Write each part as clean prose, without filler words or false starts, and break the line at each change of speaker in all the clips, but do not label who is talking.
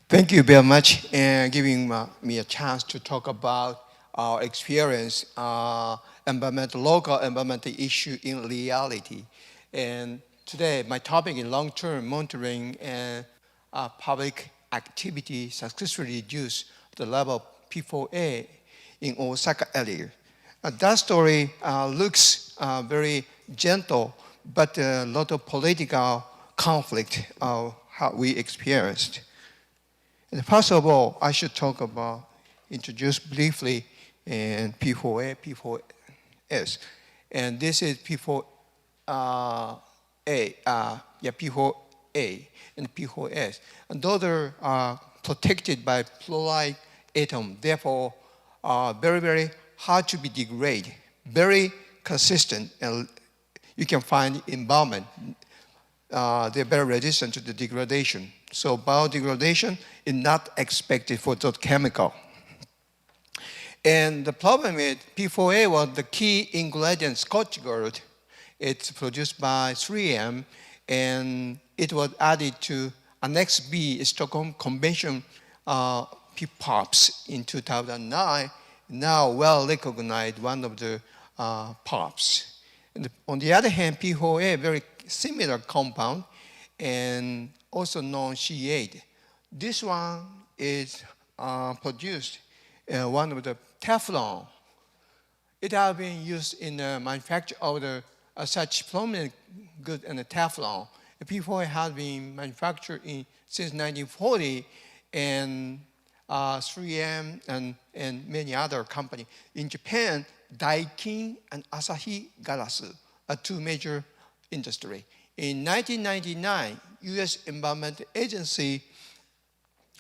Thank you very much and giving me a chance to talk about our experience, local environmental issue in reality. And today, my topic is long-term monitoring and public activity successfully reduce the level of PFOA in Osaka area. That story looks very gentle, but a lot of political conflict how we experienced. And first of all, I should introduce briefly PFOA, PFOS. And this is PFOA, PFOA and PFOS. And those are protected by fluoride atom, therefore very, very hard to be degraded, very consistent, and you can find environment. They're very resistant to the degradation. So biodegradation is not expected for that chemical. And the problem is PFOA was the key ingredient, Scotch gold. It's produced by 3M, and it was added to Annex B, Stockholm Convention PPOPs in 2009, now well recognized one of the POPs. And on the other hand, PFOA, very similar compound, and also known C8. This one is produced one of the Teflon. It has been used in the manufacture of the such prominent good and the Teflon. The PFOA has been manufactured since 1940, and 3M and many other companies. In Japan, Daikin and Asahi Galasu are two major industries. In 1999, U.S. Environmental Agency,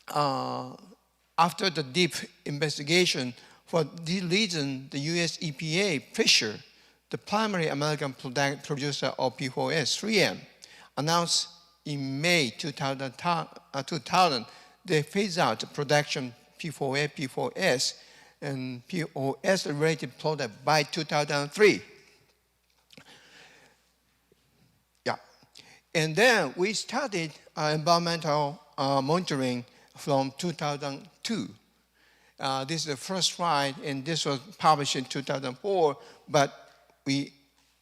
after the deep investigation, for this reason, the U.S. EPA, Fisher, the primary American producer of PFOS, 3M, announced in May 2000 they phased out the production PFOA, PFOS, and PFOS-related product by 2003. Yeah. And then we started environmental monitoring from 2002. This is the first slide, and this was published in 2004, but we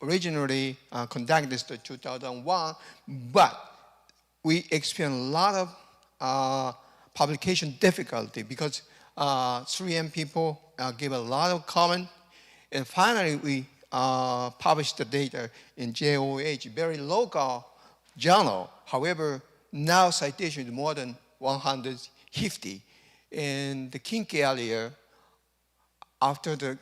originally conducted this in 2001, but we experienced a lot of publication difficulty because 3M people gave a lot of comment, and finally we published the data in JOH, very local journal. However, now citation is more than 150. In the kink area, after the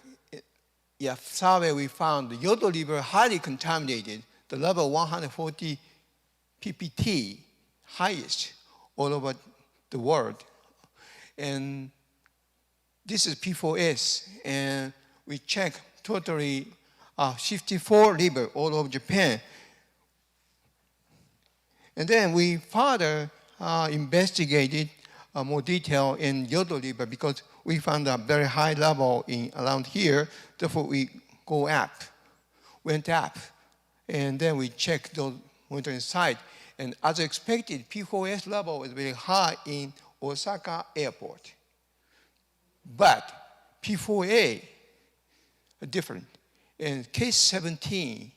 survey, we found the Kyoto River highly contaminated, the level 140 ppt, highest all over the world. And this is PFOS, and we checked totally 54 rivers all over Japan. And then we further investigated more detail in Kyoto River because we found a very high level around here. Therefore, we went up, and then we checked those monitoring sites. And as expected, PFOS level was very high in Osaka airport. But PFOA are different. And case 17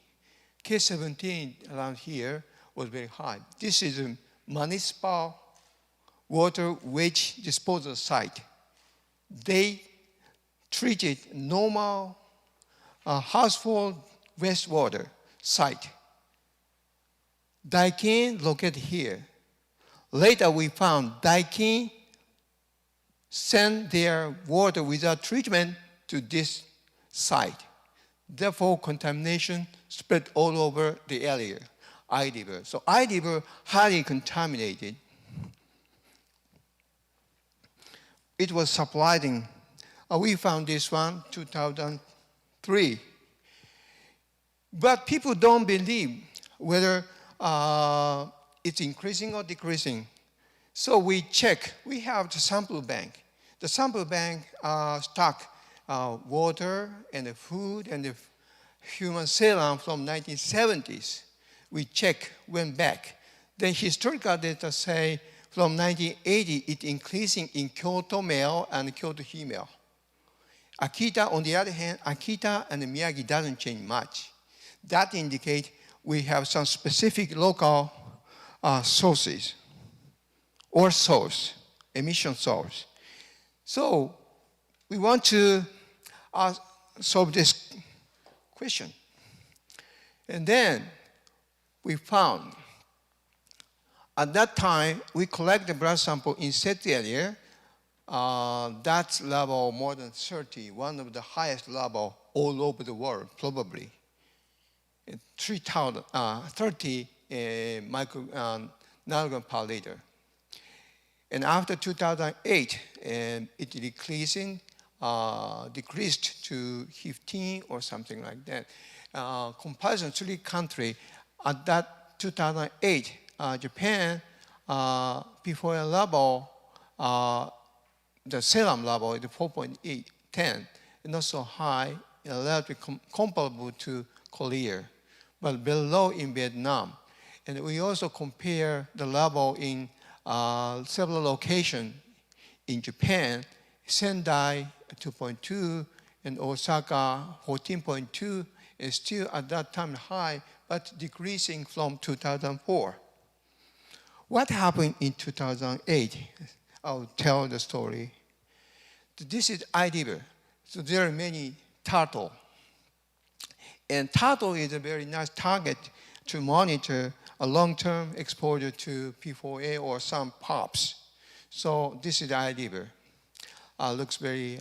around here was very high. This is a municipal water waste disposal site. They treated normal household wastewater site. Daikin located here. Later we found Daikin sent their water without treatment to this site. Therefore, contamination spread all over the area, I River. So I River highly contaminated. It was supplying. We found this one 2003. But people don't believe whether it's increasing or decreasing. So we check. We have the sample bank. The sample bank stock water and the food and the human serum from 1970s. We check, went back. Then historical data say from 1980, it increasing in Kyoto male and Kyoto female. Akita, on the other hand, Akita and Miyagi doesn't change much. That indicates we have some specific local sources or source, emission source. So we want to solve this question. And then we found, at that time, we collect the blood sample in set area. That's level more than 30, one of the highest level all over the world, probably. 30 nanogram per liter. And after 2008, it decreased to 15 or something like that. Comparison 3 countries at that 2008, Japan, PFOA level, the serum level is 4.8, 10, not so high, relatively comparable to Korea, but below in Vietnam. And we also compare the level in several locations in Japan, Sendai 2.2 and Osaka 14.2 is still at that time high, but decreasing from 2004. What happened in 2008? I'll tell the story. This is iRiver. So there are many turtle. And turtle is a very nice target to monitor a long-term exposure to PFOA or some POPs. So this is iRiver. Looks very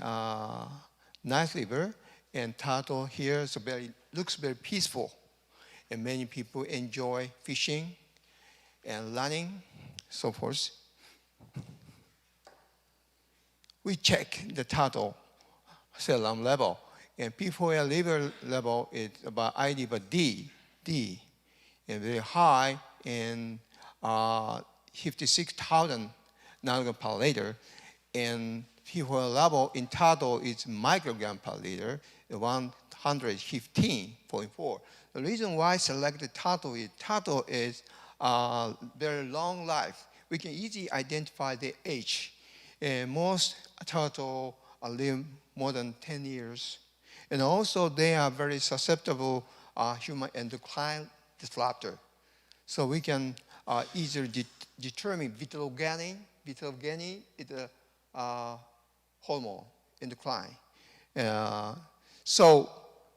nice river, and turtle here looks very peaceful. And many people enjoy fishing and running, so forth. We check the turtle serum level, and PFOA liver level is about iRiver D, and very high, and 56,000 nanogram per liter, and PFOA level in turtle is microgram per liter, 115.4. The reason why I selected turtle is very long life. We can easily identify the age. Most turtle live more than 10 years. And also they are very susceptible human endocrine disruptor. So we can easily determine vitellogenin. Vitellogenin is a hormone endocrine. So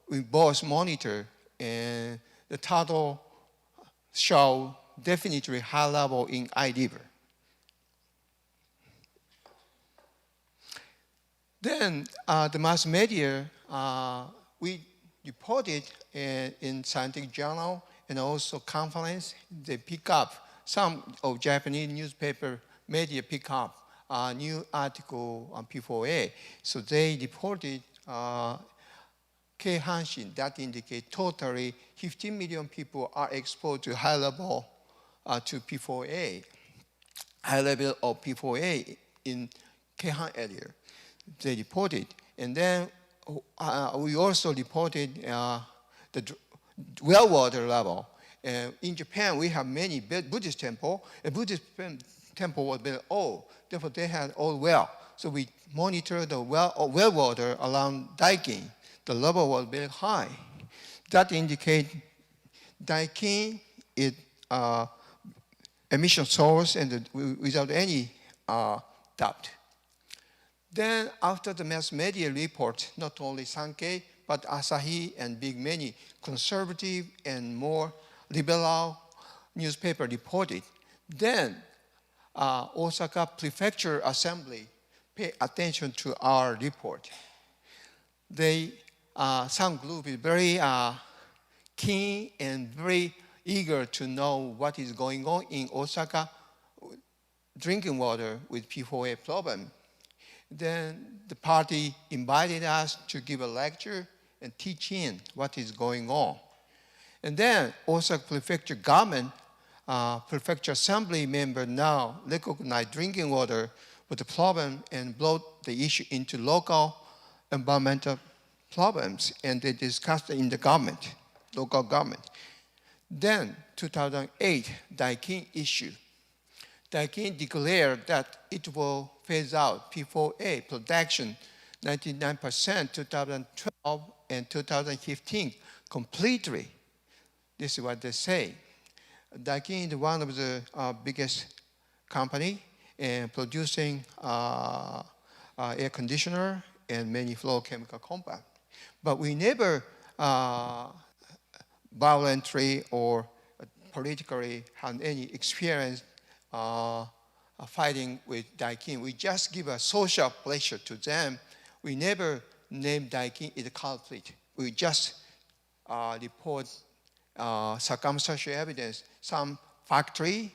we both monitor, and the turtle show definitely high level in iRiver. Then the mass media, we reported in scientific journal and also conference. They pick up, some of Japanese newspaper media pick up a new article on PFOA. So they reported K-Hanshin, that indicates totally 15 million people are exposed to high level to PFOA, high level of PFOA in K-Han area. They reported. And then we also reported the well water level. In Japan, we have many Buddhist temples. A Buddhist temple was very old. Therefore, they had old well. So we monitor the well water around Daikin. The level was very high. That indicates Daikin is emission source and without any doubt. Then after the mass media report, not only Sankei, but Asahi and big many conservative and more liberal newspaper reported. Then Osaka Prefecture Assembly paid attention to our report. Some group is very keen and very eager to know what is going on in Osaka drinking water with PFOA problem. Then the party invited us to give a lecture and teach in what is going on. And then Osaka Prefecture government, Prefecture Assembly member now recognize drinking water with the problem and brought the issue into local environmental problems, and they discussed it in the government, local government. Then 2008, Daikin issue. Daikin declared that it will phase out PFOA production 99% 2012 and 2015 completely. This is what they say. Daikin is one of the biggest company in producing air conditioner and many fluorochemical compounds. But we never violently or politically had any experience fighting with Daikin. We just give a social pleasure to them. We never name Daikin as a culprit. We just report circumstantial evidence. Some factory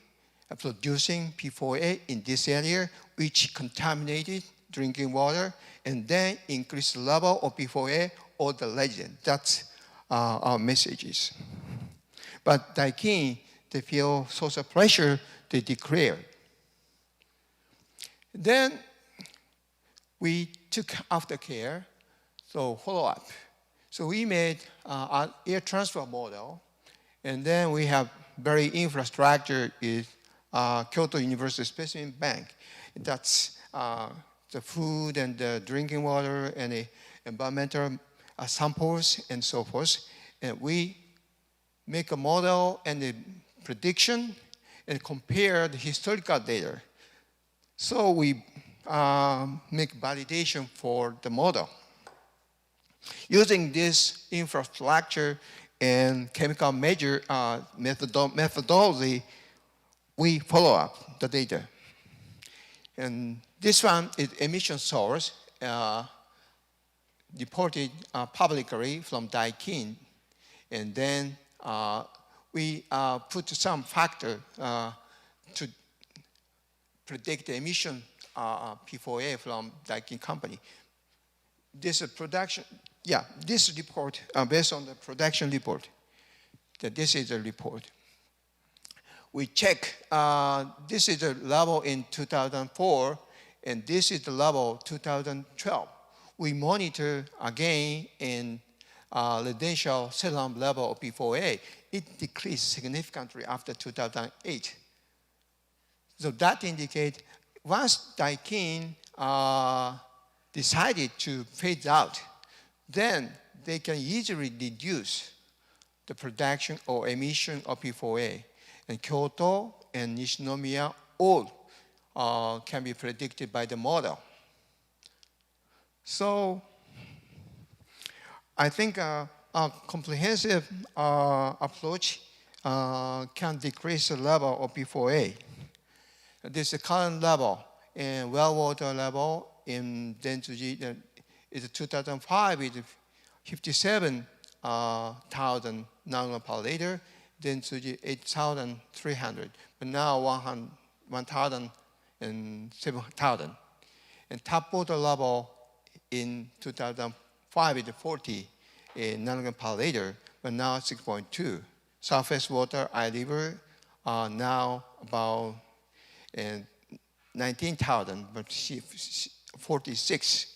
producing PFOA in this area, which contaminated drinking water, and then increase the level of PFOA or the legend. That's our messages. But Daikin, they feel social pressure, they declare. Then we took aftercare, so follow-up. So we made an air transfer model, and then we have very infrastructure is Kyoto University Specimen Bank. That's the food and the drinking water and the environmental samples and so forth. And we make a model and a prediction and compare the historical data. So we make validation for the model. Using this infrastructure and chemical measure methodology, we follow up the data. And this one is emission source reported publicly from Daikin. And then we put some factor to predict the emission PFOA from Daikin company. This is production, this report based on the production report. That this is the report. We check, this is the level in 2004, and this is the level 2012. We monitor again in residential serum level of PFOA. It decreased significantly after 2008. So that indicates once Daikin decided to phase out, then they can easily reduce the production or emission of PFOA. And Kyoto and Nishinomiya all can be predicted by the model. So I think a comprehensive approach can decrease the level of PFOA. This is the current level and well water level in density is 2005 is 57,000 nanogram per liter, density 8,300, but now 1,000 and 7,000. And tap water level in 2005 is 40 nanogram per liter, but now 6.2. Surface water, eye river, are now about 19,000, but 46.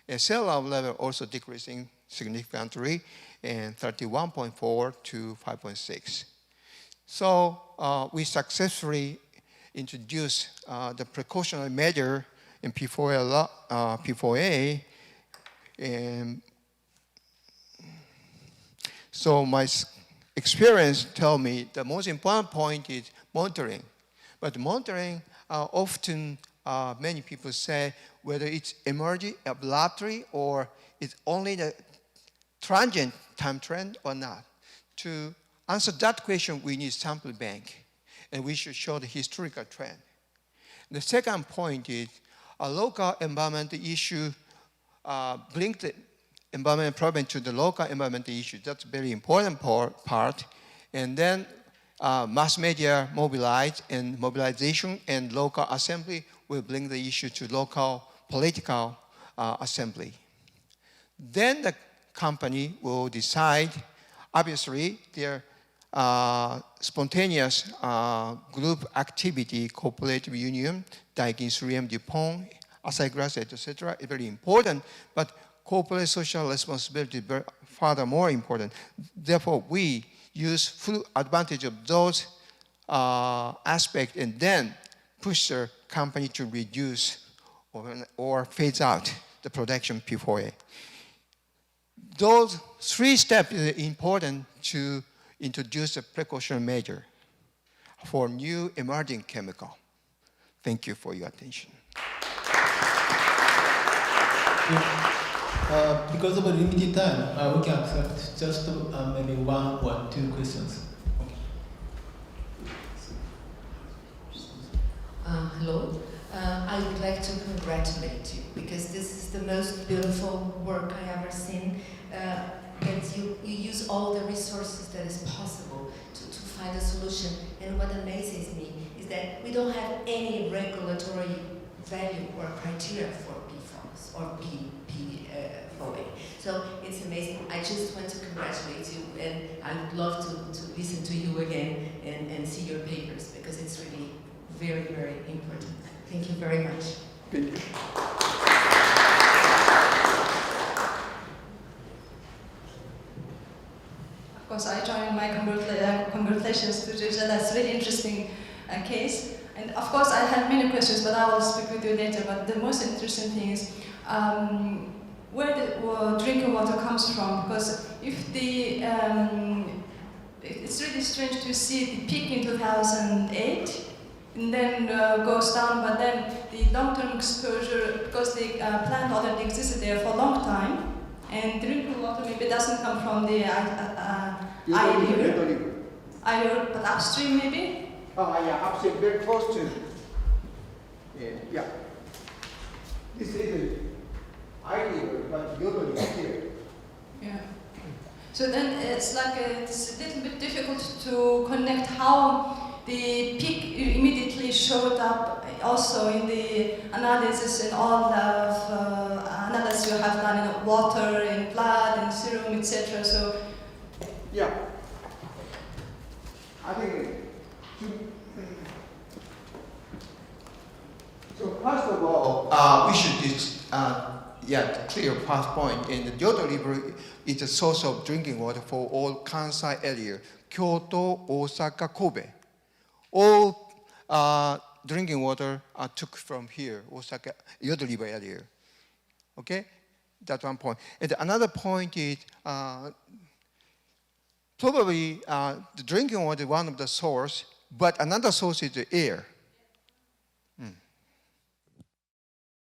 And cell level also decreasing significantly, and 31.4 to 5.6. So we successfully introduced the precautionary measure in PFOA, and so my experience tell me the most important point is monitoring. But monitoring, often many people say whether it's emerging laboratory or it's only the transient time trend or not. To answer that question, we need sample bank, and we should show the historical trend. The second point is a local environmental issue bring the environmental problem to the local environmental issue. That's a very important part. And then mass media mobilize and mobilization and local assembly will bring the issue to local political assembly. Then the company will decide, obviously, their spontaneous group activity, cooperative union, Daikin 3M DuPont, Asahi Graphite, etc., is very important, but corporate social responsibility is furthermore important. Therefore, we use full advantage of those aspects and then push the company to reduce or phase out the production PFOA. Those 3 steps are important to introduce a precautionary measure for new emerging chemical. Thank you for your attention.
Because of a limited time, we can accept just maybe 1 or 2 questions.
Hello. I would like to congratulate you because this is the most beautiful work I ever seen. And you use all the resources that is possible to find a solution. And what amazes me is that we don't have any regulatory value or criteria for PFOS or PFOA. So it's amazing. I just want to congratulate you, and I would love to listen to you again and see your papers because it's really very, very important. Thank you very much.
Thank you.
Of course, I join my congratulations to Georgia. That's a really interesting case. And of course, I have many questions, but I will speak with you later. But the most interesting thing is where the drinking water comes from. Because if the it's really strange to see the peak in 2008 and then goes down, but then the long-term exposure, because the plant already existed there for a long time, and drinking water maybe doesn't come from the eye river, but upstream maybe?
Oh, yeah, upstream, very close to. Yeah. This is eye river, but Yodo is here.
Yeah. So then it's like it's a little bit difficult to connect how the peak immediately showed up also in the analysis and all the analysis you have done in water, in blood, in serum, etc. So
yeah, I think. So first of all, we should clear first point. In the Kyoto River is a source of drinking water for all Kansai area, Kyoto-Osaka-Kobe. All drinking water are took from here, Osaka, Kyoto River area. Okay, that's one point. And another point is probably the drinking water is one of the source, but another source is the air.